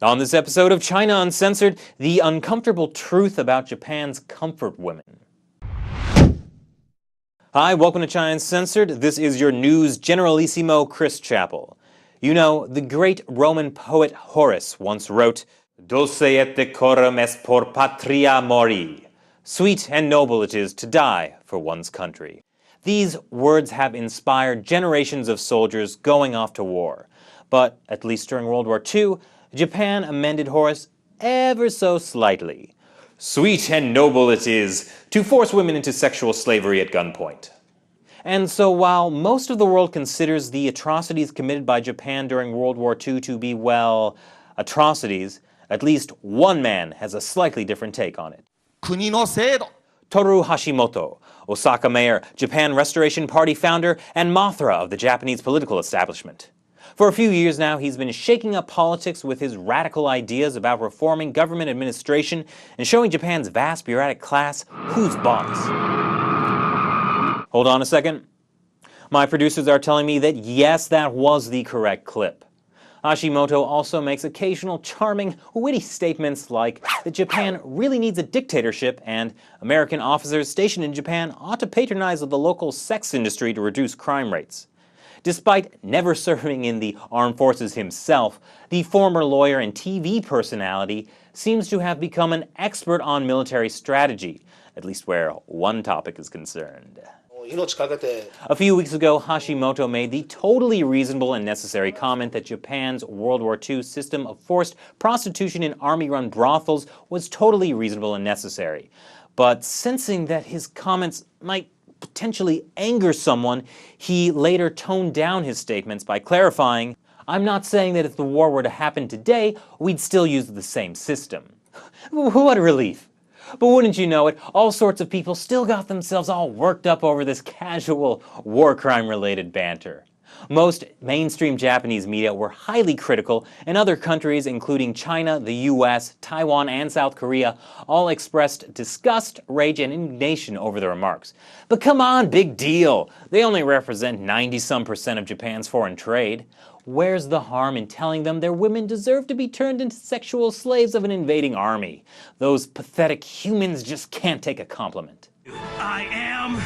On this episode of China Uncensored, the uncomfortable truth about Japan's comfort women. Hi, welcome to China Uncensored. This is your news generalissimo, Chris Chappell. You know, the great Roman poet Horace once wrote, Dulce et decorum est por patria mori. Sweet and noble it is to die for one's country. These words have inspired generations of soldiers going off to war. But, at least during World War II, Japan amended Horace ever so slightly. Sweet and noble it is to force women into sexual slavery at gunpoint. And so while most of the world considers the atrocities committed by Japan during World War II to be, well, atrocities, at least one man has a slightly different take on it. Toru Hashimoto, Osaka mayor, Japan Restoration Party founder, and Mothra of the Japanese political establishment. For a few years now, he's been shaking up politics with his radical ideas about reforming government administration and showing Japan's vast bureaucratic class who's boss. Hold on a second. My producers are telling me that yes, that was the correct clip. Hashimoto also makes occasional charming, witty statements like that Japan really needs a dictatorship and American officers stationed in Japan ought to patronize the local sex industry to reduce crime rates. Despite never serving in the armed forces himself, the former lawyer and TV personality seems to have become an expert on military strategy, at least where one topic is concerned. A few weeks ago, Hashimoto made the totally reasonable and necessary comment that Japan's World War II system of forced prostitution in army-run brothels was totally reasonable and necessary. But sensing that his comments might potentially anger someone, he later toned down his statements by clarifying, I'm not saying that if the war were to happen today, we'd still use the same system. What a relief. But wouldn't you know it, all sorts of people still got themselves all worked up over this casual war crime-related banter. Most mainstream Japanese media were highly critical, and other countries, including China, the US, Taiwan, and South Korea, all expressed disgust, rage, and indignation over the remarks. But come on, big deal! They only represent 90-some% of Japan's foreign trade. Where's the harm in telling them their women deserve to be turned into sexual slaves of an invading army? Those pathetic humans just can't take a compliment. I am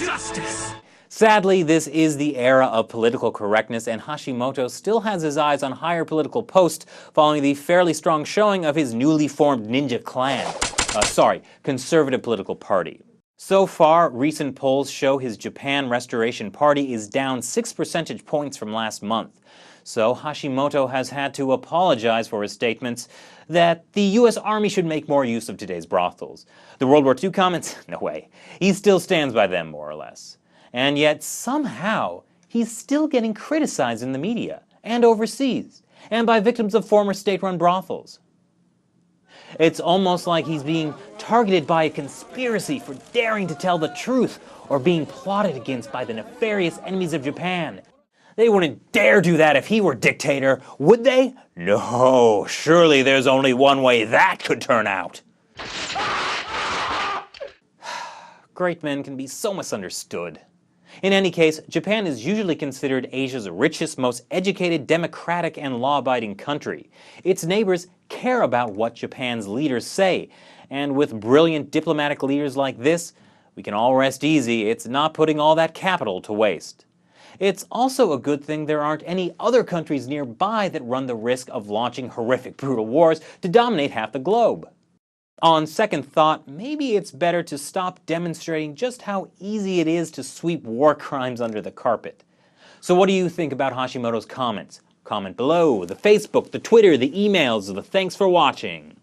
justice! Sadly, this is the era of political correctness, and Hashimoto still has his eyes on higher political posts following the fairly strong showing of his newly formed ninja clan. Conservative political party. So far, recent polls show his Japan Restoration Party is down 6 percentage points from last month. So Hashimoto has had to apologize for his statements that the US Army should make more use of today's brothels. The World War II comments? No way. He still stands by them, more or less. And yet, somehow, he's still getting criticized in the media, and overseas, and by victims of former state-run brothels. It's almost like he's being targeted by a conspiracy for daring to tell the truth, or being plotted against by the nefarious enemies of Japan. They wouldn't dare do that if he were dictator, would they? No, surely there's only one way that could turn out. Great men can be so misunderstood. In any case, Japan is usually considered Asia's richest, most educated, democratic, and law-abiding country. Its neighbors care about what Japan's leaders say, and with brilliant diplomatic leaders like this, we can all rest easy, it's not putting all that capital to waste. It's also a good thing there aren't any other countries nearby that run the risk of launching horrific, brutal wars to dominate half the globe. On second thought, maybe it's better to stop demonstrating just how easy it is to sweep war crimes under the carpet. So what do you think about Hashimoto's comments? Comment below, the Facebook, the Twitter, the emails, the thanks for watching.